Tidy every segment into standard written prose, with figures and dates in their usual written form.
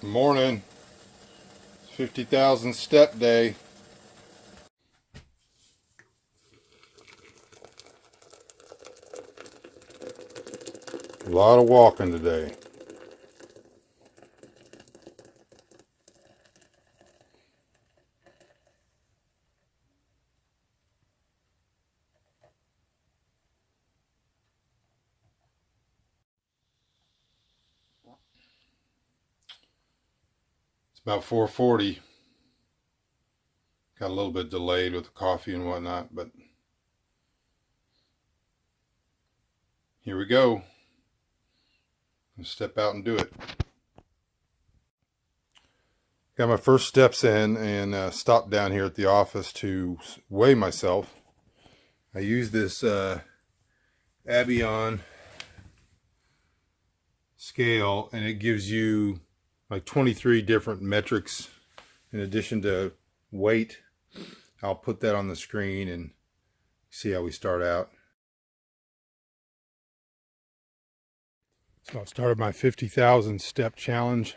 Good morning. 50,000 step day. A lot of walking today. It's about 4:40. Got a little bit delayed with the coffee and whatnot, but here we go. Let's step out and do it. Got my first steps in and stopped down here at the office to weigh myself. I use this Abion scale, and it gives you like 23 different metrics in addition to weight. I'll put that on the screen and see how we start out. So I started my 50,000 step challenge.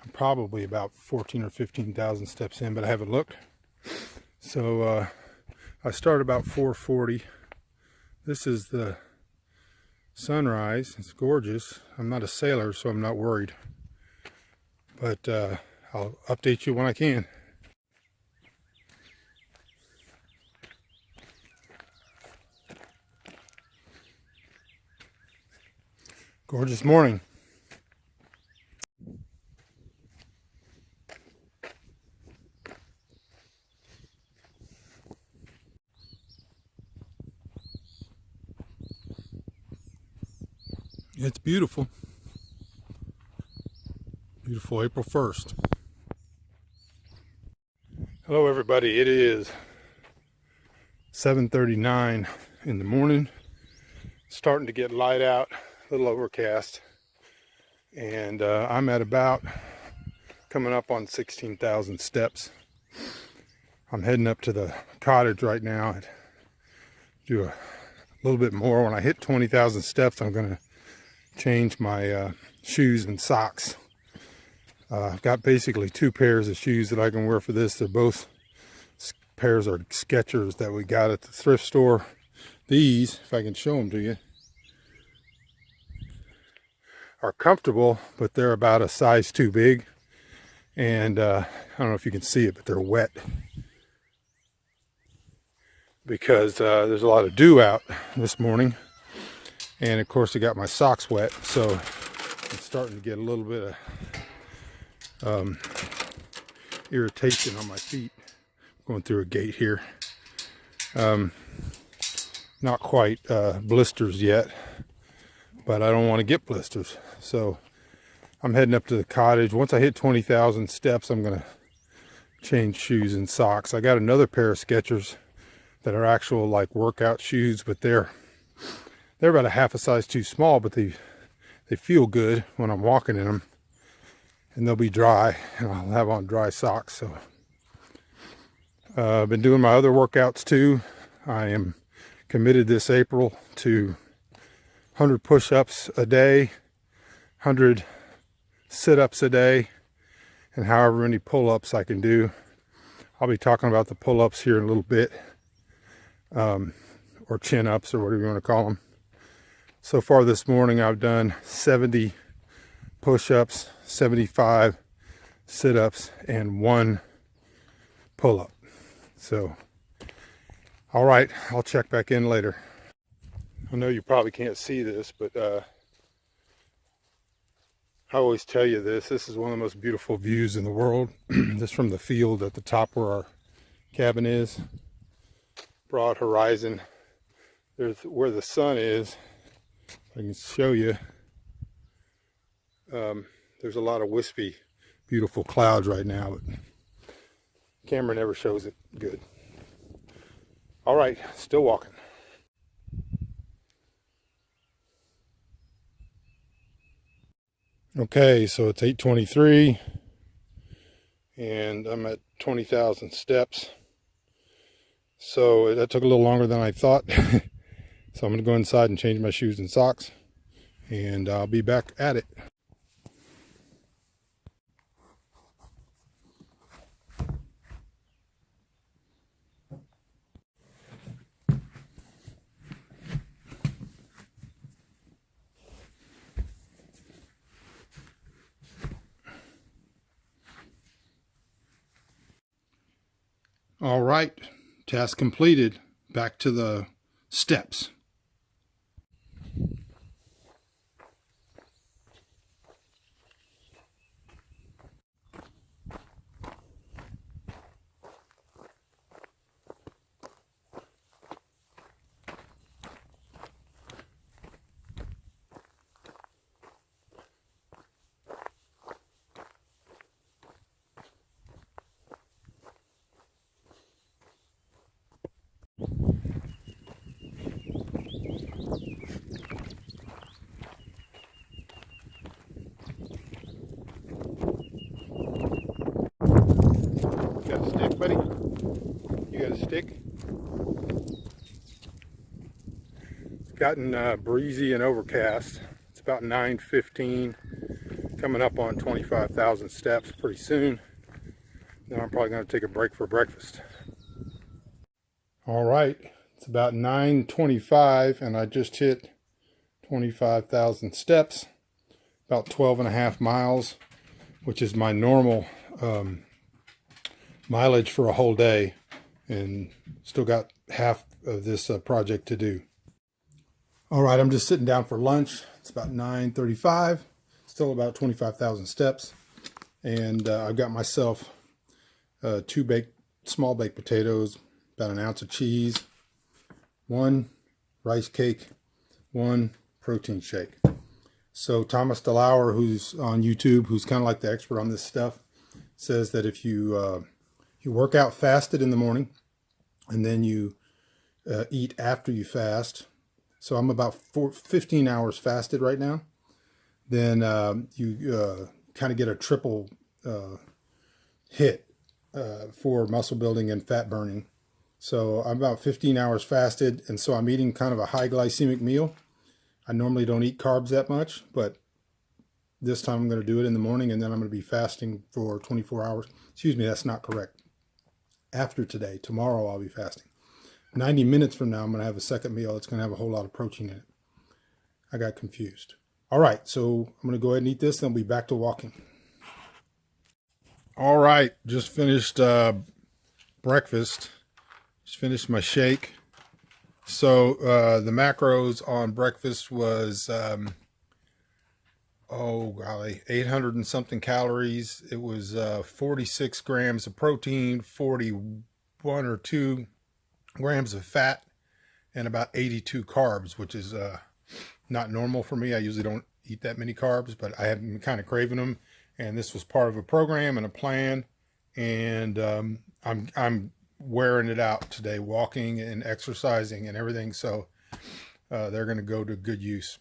I'm probably about 14 or 15,000 steps in, but I haven't looked. So I started about 4:40. This is the sunrise. It's gorgeous. I'm not a sailor, so I'm not worried. But I'll update you when I can. Gorgeous morning. It's beautiful. Beautiful April 1st. Hello everybody, it is 7:39 in the morning. Starting to get light out, a little overcast. And I'm at about coming up on 16,000 steps. I'm heading up to the cottage right now and do a little bit more. When I hit 20,000 steps, I'm going to change my shoes and socks. I've got basically two pairs of shoes that I can wear for this. They're both pairs are Skechers that we got at the thrift store. These, if I can show them to you, are comfortable, but they're about a size too big. And I don't know if you can see it, but they're wet because there's a lot of dew out this morning. And of course I got my socks wet, so it's starting to get a little bit of irritation on my feet. Going through a gate here. Not quite blisters yet, but I don't want to get blisters. So I'm heading up to the cottage. Once I hit 20,000 steps, I'm going to change shoes and socks. I got another pair of Skechers that are actual like workout shoes, but they're about a half a size too small, but they feel good when I'm walking in them, and they'll be dry, and I'll have on dry socks. So I've been doing my other workouts too. I am committed this April to 100 push-ups a day, 100 sit-ups a day, and however many pull-ups I can do. I'll be talking about the pull-ups here in a little bit, or chin-ups, or whatever you want to call them. So far this morning I've done 70 push-ups, 75 sit-ups, and 1 pull-up. So, all right, I'll check back in later. I know you probably can't see this, but I always tell you this. This is one of the most beautiful views in the world. This from the field at the top where our cabin is. Broad horizon. There's where the sun is. I can show you. There's a lot of wispy, beautiful clouds right now, but camera never shows it good. All right, still walking. Okay, so it's 8:23 and I'm at 20,000 steps. So that took a little longer than I thought. So I'm going to go inside and change my shoes and socks, and I'll be back at it. All right, task completed. Back to the steps. Got a stick, buddy? You got a stick? It's gotten breezy and overcast. It's about 9:15, coming up on 25,000 steps pretty soon. Then I'm probably going to take a break for breakfast. All right, it's about 9:25 and I just hit 25,000 steps, about 12 and a half miles, which is my normal mileage for a whole day, and still got half of this project to do. All right, I'm just sitting down for lunch. It's about 9:35, still about 25,000 steps, and I've got myself two small baked potatoes, about an ounce of cheese, one rice cake, one protein shake. So Thomas DeLauer, who's on YouTube, who's kind of like the expert on this stuff, says that if you work out fasted in the morning and then you eat after you fast, so I'm about 15 hours fasted right now, then you kind of get a triple hit for muscle building and fat burning. So I'm about 15 hours fasted, and so I'm eating kind of a high glycemic meal. I normally don't eat carbs that much, but this time I'm going to do it in the morning, and then I'm going to be fasting for 24 hours. Excuse me, that's not correct. After today, tomorrow I'll be fasting. 90 minutes from now, I'm going to have a second meal. It's going to have a whole lot of protein in it. I got confused. All right, so I'm going to go ahead and eat this, then I'll be back to walking. All right, just finished breakfast. Just finished my shake. So the macros on breakfast was, oh golly, 800 and something calories. It was 46 grams of protein, 41 or 2 grams of fat, and about 82 carbs, which is not normal for me. I usually don't eat that many carbs, but I have been kind of craving them, and this was part of a program and a plan, and I'm wearing it out today, walking and exercising and everything, so they're going to go to good use.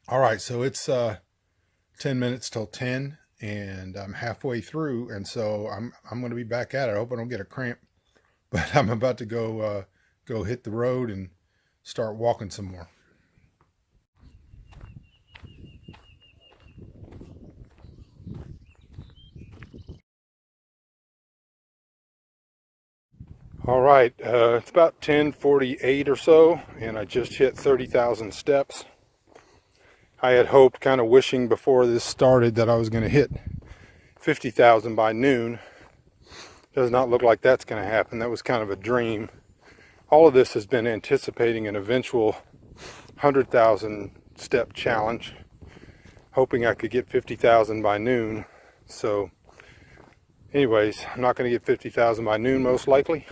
All right, so it's 10 minutes till 10, and I'm halfway through, and so I'm going to be back at it. I hope I don't get a cramp, but I'm about to go hit the road and start walking some more. All right, it's about 10:48 or so, and I just hit 30,000 steps. I had hoped, kind of wishing before this started, that I was going to hit 50,000 by noon. Does not look like that's going to happen. That was kind of a dream. All of this has been anticipating an eventual 100,000 step challenge, hoping I could get 50,000 by noon. So anyways, I'm not going to get 50,000 by noon most likely,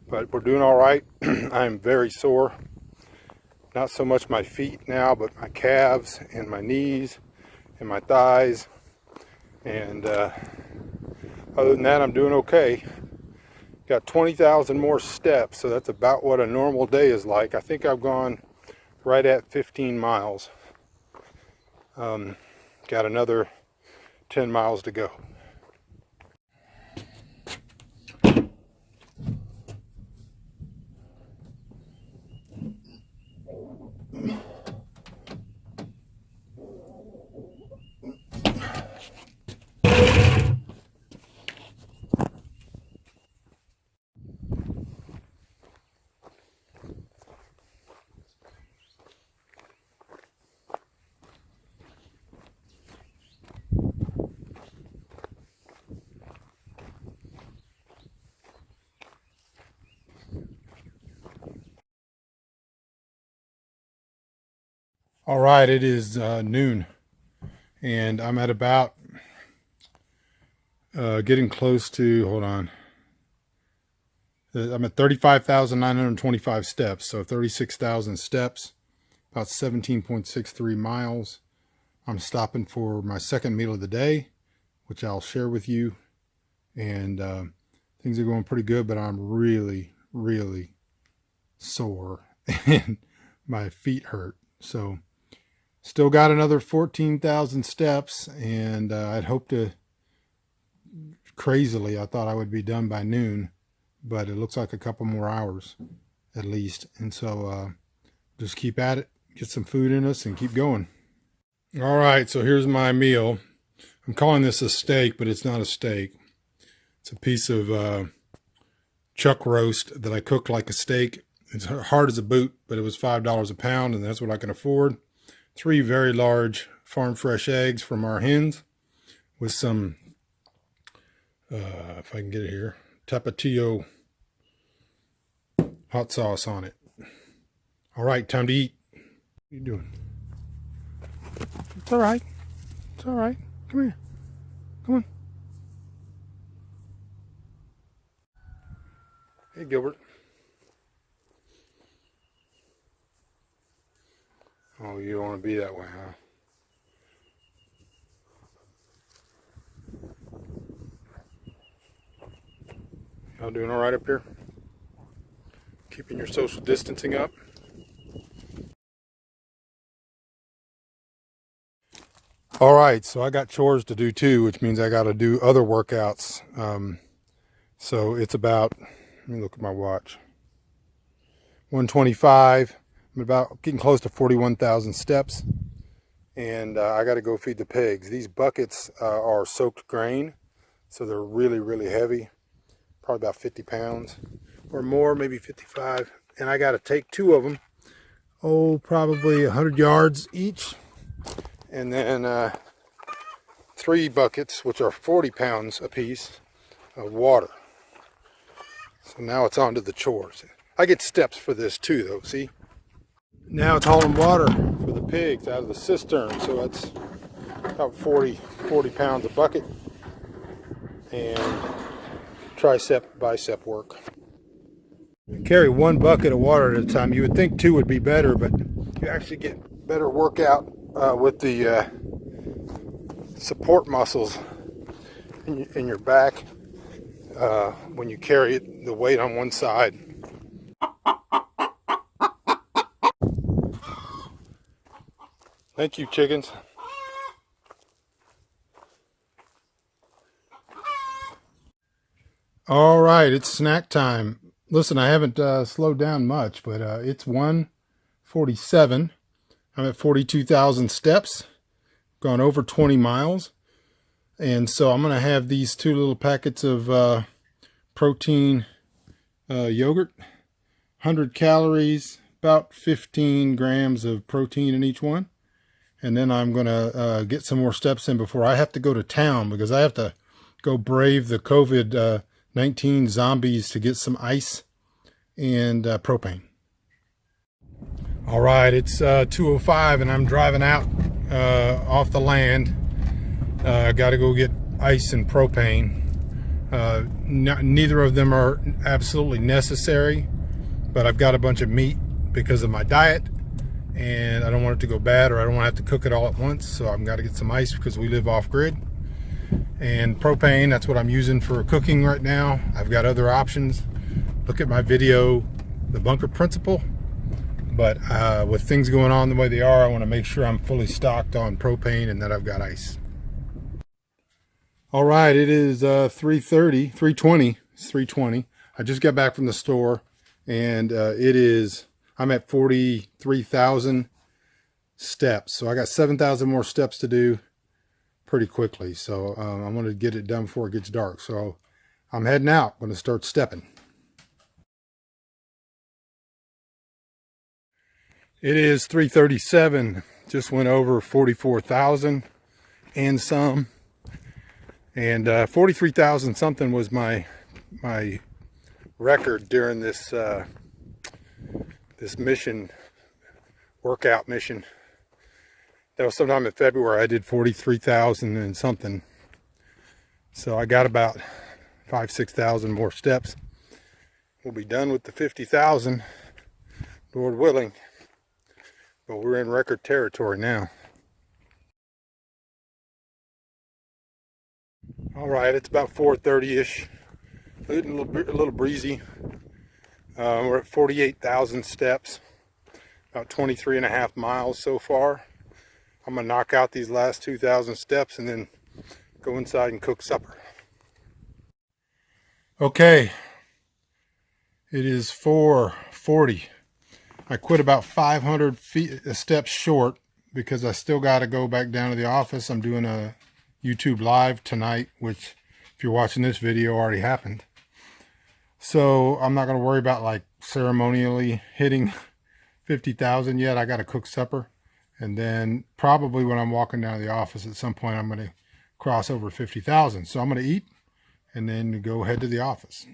but we're doing all right. I'm very sore. Not so much my feet now, but my calves and my knees and my thighs. And other than that, I'm doing okay. Got 20,000 more steps, so that's about what a normal day is like. I think I've gone right at 15 miles. Got another 10 miles to go. All right, it is noon, and I'm at about getting close to, hold on, I'm at 35,925 steps, so 36,000 steps, about 17.63 miles. I'm stopping for my second meal of the day, which I'll share with you, and things are going pretty good, but I'm really, really sore, and my feet hurt, so still got another 14,000 steps, and I'd hoped to, crazily, I thought I would be done by noon, but it looks like a couple more hours at least. And so just keep at it, get some food in us, and keep going. All right, so here's my meal. I'm calling this a steak, but it's not a steak. It's a piece of chuck roast that I cooked like a steak. It's hard as a boot, but it was $5 a pound, and that's what I can afford. 3 very large farm fresh eggs from our hens with some, if I can get it here, Tapatio hot sauce on it. All right, time to eat. What are you doing? It's all right. It's all right. Come here. Come on. Hey, Gilbert. Oh, you don't want to be that way, huh? Y'all doing all right up here? Keeping your social distancing up? All right, so I got chores to do too, which means I got to do other workouts. So it's about, let me look at my watch, 125. I'm about getting close to 41,000 steps, and I got to go feed the pigs. These buckets are soaked grain, so they're really, really heavy, probably about 50 pounds or more, maybe 55. And I got to take 2 of them, probably 100 yards each, and then 3 buckets, which are 40 pounds apiece, of water. So now it's on to the chores. I get steps for this too, though, see? Now it's hauling water for the pigs out of the cistern, so that's about 40 pounds a bucket, and tricep, bicep work. Carry 1 bucket of water at a time. You would think 2 would be better, but you actually get better workout with the support muscles in your back when you carry the weight on one side. Thank you, chickens. All right, it's snack time. Listen, I haven't slowed down much, but it's 1:47. I'm at 42,000 steps, gone over 20 miles. And so I'm going to have these 2 little packets of protein yogurt, 100 calories, about 15 grams of protein in each one. And then I'm going to get some more steps in before I have to go to town, because I have to go brave the COVID-19 zombies to get some ice and propane. All right, it's 2:05 and I'm driving out off the land. I got to go get ice and propane. Neither of them are absolutely necessary, but I've got a bunch of meat because of my diet, and I don't want it to go bad, or I don't want to have to cook it all at once, so I've got to get some ice because we live off-grid. And propane, that's what I'm using for cooking right now. I've got other options. Look at my video, The Bunker Principle. But with things going on the way they are, I want to make sure I'm fully stocked on propane and that I've got ice. All right, it is 3:20. It's 3:20. I just got back from the store, and I'm at 43,000 steps. So I got 7,000 more steps to do pretty quickly. So I'm going to get it done before it gets dark. So I'm heading out. I'm going to start stepping. It is 3:37. Just went over 44,000 and some. And 43,000 something was my record during this this mission, workout mission. That was sometime in February. I did 43,000 and something. So I got about 6,000 more steps. We'll be done with the 50,000, Lord willing. But we're in record territory now. All right, it's about 4:30-ish. A little breezy. We're at 48,000 steps. About 23.5 miles so far. I'm gonna knock out these last 2,000 steps and then go inside and cook supper. Okay, it is 4:40. I quit about 500 steps short because I still got to go back down to the office. I'm doing a YouTube live tonight, which if you're watching this video already happened. So I'm not going to worry about like ceremonially hitting 50,000 yet. I got to cook supper. And then probably when I'm walking down to the office at some point, I'm going to cross over 50,000. So I'm going to eat and then go head to the office.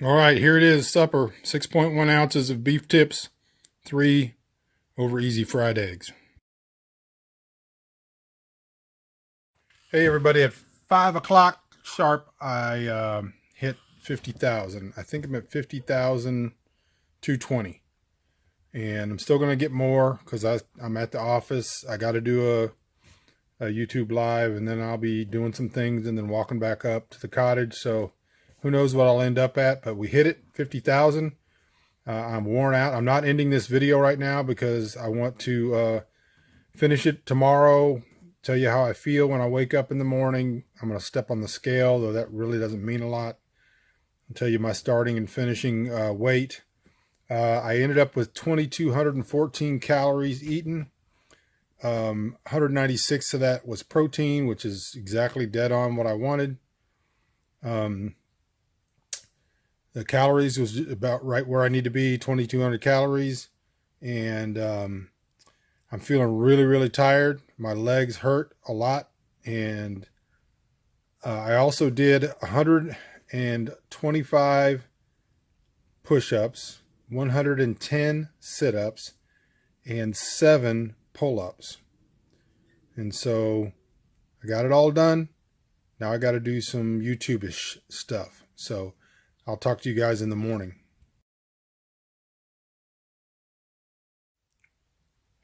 All right, here it is, supper. 6.1 ounces of beef tips, 3 over easy fried eggs. Hey everybody, at 5 o'clock sharp, I hit 50,000. I think I'm at 50,220. And I'm still going to get more because I'm at the office. I got to do a YouTube live, and then I'll be doing some things and then walking back up to the cottage. So who knows what I'll end up at, but we hit it, 50,000. I'm worn out. I'm not ending this video right now because I want to finish it tomorrow, tell you how I feel when I wake up in the morning. I'm going to step on the scale, though that really doesn't mean a lot. I'll tell you my starting and finishing weight. I ended up with 2,214 calories eaten. 196 of that was protein, which is exactly dead on what I wanted. The calories was about right where I need to be, 2,200 calories. And I'm feeling really, really tired. My legs hurt a lot. And I also did 125 push-ups, 110 sit-ups, and 7 pull-ups. And so I got it all done. Now I got to do some YouTube-ish stuff. So I'll talk to you guys in the morning.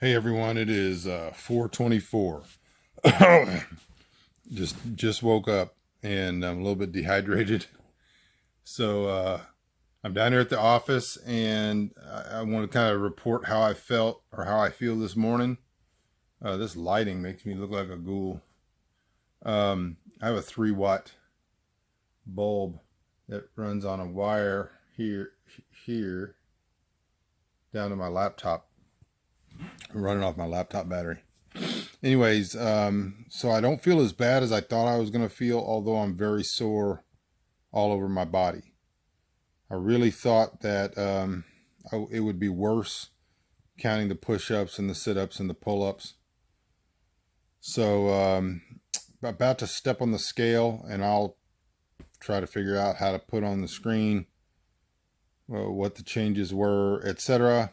Hey everyone, it is 4:24. just woke up and I'm a little bit dehydrated. So I'm down here at the office and I want to kind of report how I felt or how I feel this morning. This lighting makes me look like a ghoul. I have a 3-watt bulb that runs on a wire here down to my laptop. I'm running off my laptop battery. Anyways, so I don't feel as bad as I thought I was going to feel, although I'm very sore all over my body. I really thought that it would be worse, counting the push-ups and the sit-ups and the pull-ups. So I'm about to step on the scale, and I'll try to figure out how to put on the screen what the changes were, etc.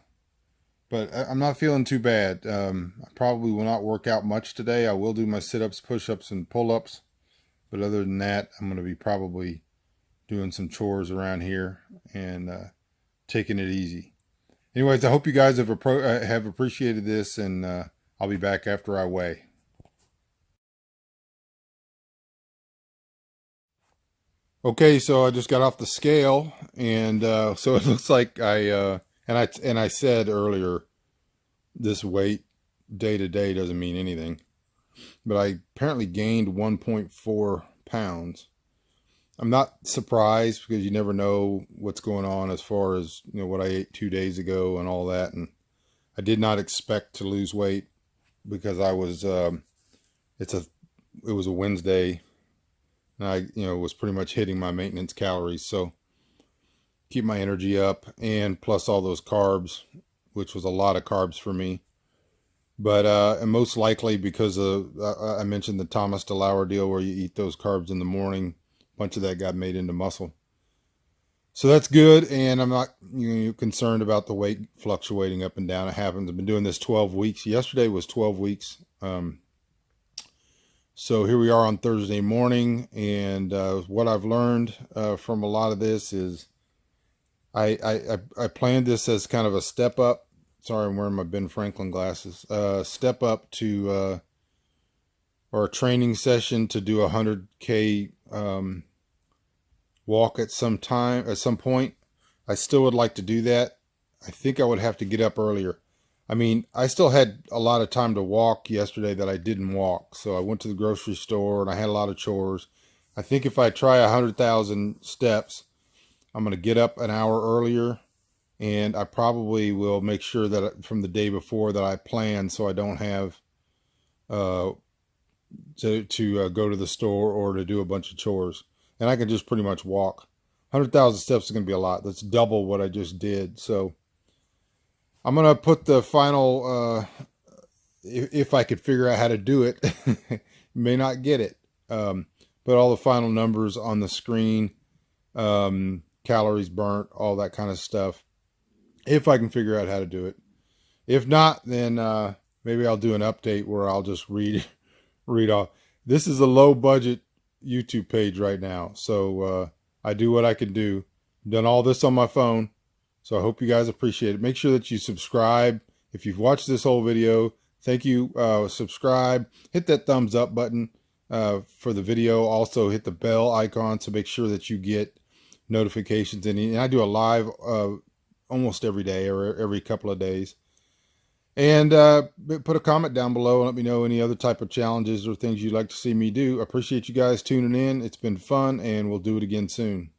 But I'm not feeling too bad. I probably will not work out much today. I will do my sit-ups, push-ups, and pull-ups. But other than that, I'm going to be probably doing some chores around here and taking it easy. Anyways, I hope you guys have appreciated this, and I'll be back after I weigh. Okay, so I just got off the scale, and so it looks like I said earlier, this weight day to day doesn't mean anything, but I apparently gained 1.4 pounds. I'm not surprised because you never know what's going on as far as, you know, what I ate 2 days ago and all that, and I did not expect to lose weight because I was it was a Wednesday. And I, was pretty much hitting my maintenance calories, so keep my energy up, and plus all those carbs, which was a lot of carbs for me. But and most likely because of I mentioned the Thomas DeLauer deal where you eat those carbs in the morning, a bunch of that got made into muscle. So that's good, and I'm not concerned about the weight fluctuating up and down. It happens. I've been doing this 12 weeks. Yesterday was 12 weeks. So here we are on Thursday morning, and what I've learned from a lot of this is I planned this as kind of a step up. Sorry, I'm wearing my Ben Franklin glasses. Step up to or a training session to do 100K walk at some point. I still would like to do that. I think I would have to get up earlier. I mean, I still had a lot of time to walk yesterday that I didn't walk. So I went to the grocery store and I had a lot of chores. I think if I try 100,000 steps, I'm going to get up an hour earlier, and I probably will make sure that from the day before that I plan, so I don't have to go to the store or to do a bunch of chores. And I can just pretty much walk. 100,000 steps is going to be a lot. That's double what I just did. So I'm going to put the final, if I could figure out how to do it, may not get it. Put all the final numbers on the screen, calories burnt, all that kind of stuff, if I can figure out how to do it. If not, then maybe I'll do an update where I'll just read off. This is a low budget YouTube page right now, so I do what I can do. I've done all this on my phone, so I hope you guys appreciate it. Make sure that you subscribe. If you've watched this whole video, thank you. Subscribe, hit that thumbs up button for the video. Also hit the bell icon to make sure that you get notifications. And I do a live almost every day or every couple of days. And put a comment down below and let me know any other type of challenges or things you'd like to see me do. I appreciate you guys tuning in. It's been fun, and we'll do it again soon.